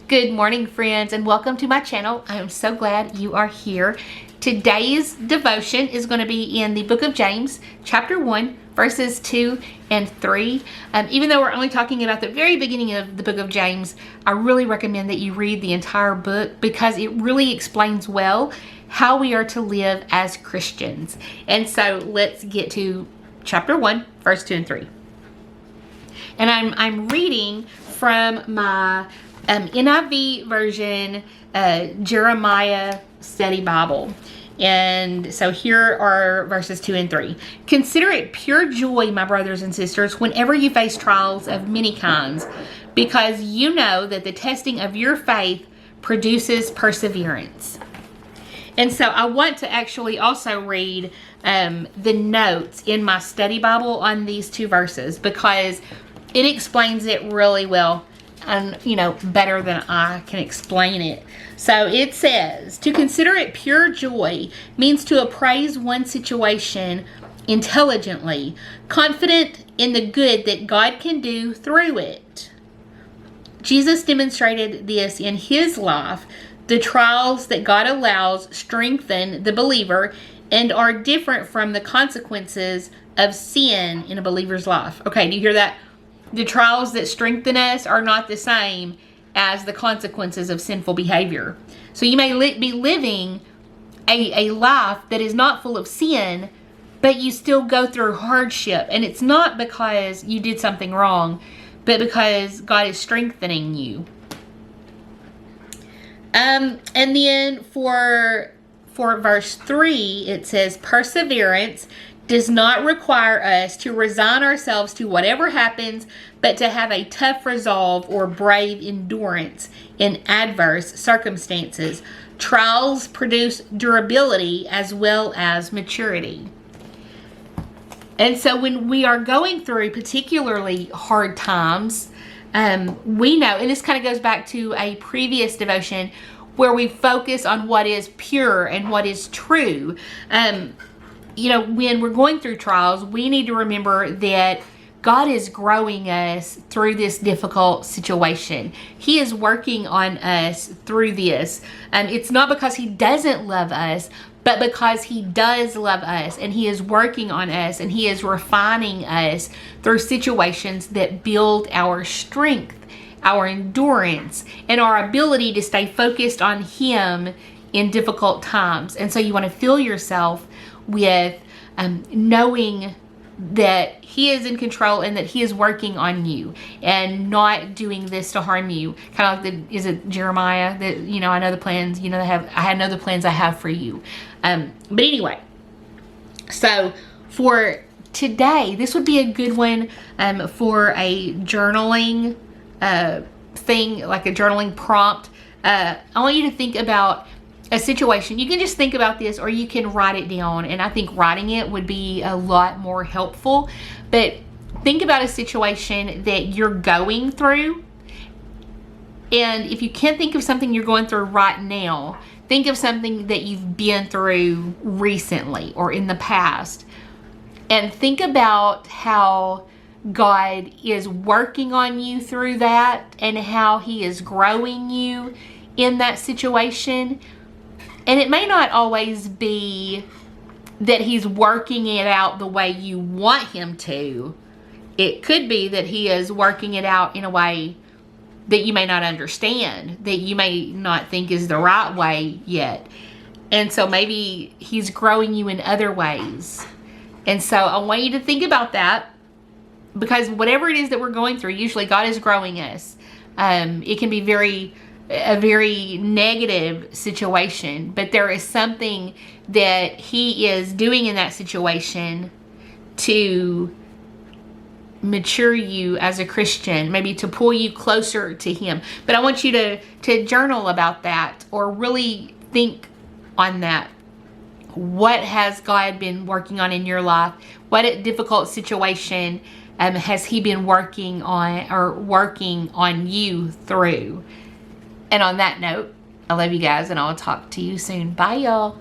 Good morning, friends, and welcome to my channel. I am so glad you are here. Today's devotion is going to be in the book of James, chapter 1, verses 2 and 3. Even though we're only talking about the very beginning of the book of James, I really recommend that you read the entire book because it really explains well how we are to live as Christians. And so let's get to chapter 1, verse 2 and 3. And I'm reading from my NIV version, Jeremiah Study Bible. And so here are verses 2 and 3. Consider it pure joy, my brothers and sisters, whenever you face trials of many kinds, because you know that the testing of your faith produces perseverance. And so I want to actually also read the notes in my study Bible on these two verses because it explains it really well. And, better than I can explain it. So it says, to consider it pure joy means to appraise one's situation intelligently, confident in the good that God can do through it. Jesus demonstrated this in his life. The trials that God allows strengthen the believer and are different from the consequences of sin in a believer's life. Okay, do you hear that? The trials that strengthen us are not the same as the consequences of sinful behavior. So you may be living a life that is not full of sin, but you still go through hardship. And it's not because you did something wrong, but because God is strengthening you. And then for verse 3, it says, perseverance does not require us to resign ourselves to whatever happens, but to have a tough resolve or brave endurance in adverse circumstances. Trials produce durability as well as maturity. And so when we are going through particularly hard times, we know, and this kind of goes back to a previous devotion where we focus on what is pure and what is true. When we're going through trials, we need to remember that God is growing us through this difficult situation. He is working on us through this. It's not because he doesn't love us, but because he does love us, and he is working on us, and he is refining us through situations that build our strength, our endurance, and our ability to stay focused on him in difficult times. And so you want to fill yourself with knowing that he is in control and that he is working on you and not doing this to harm you. Kind of like is it Jeremiah that, I know the plans, I know the plans I have for you. But anyway, so for today, this would be a good one for a journaling thing, like a journaling prompt. I want you to think about a situation. You can just think about this, or you can write it down, and I think writing it would be a lot more helpful. But think about a situation that you're going through, and if you can't think of something you're going through right now, think of something that you've been through recently or in the past, and think about how God is working on you through that and how he is growing you in that situation. And it may not always be that he's working it out the way you want him to. It could be that he is working it out in a way that you may not understand, that you may not think is the right way yet. And so maybe he's growing you in other ways. And so I want you to think about that, because whatever it is that we're going through, usually God is growing us. It can be a very negative situation, but there is something that he is doing in that situation to mature you as a Christian, maybe to pull you closer to him. But I want you to journal about that, or really think on that. What has God been working on in your life? What a difficult situation has he been working on you through? And on that note, I love you guys, and I'll talk to you soon. Bye, y'all.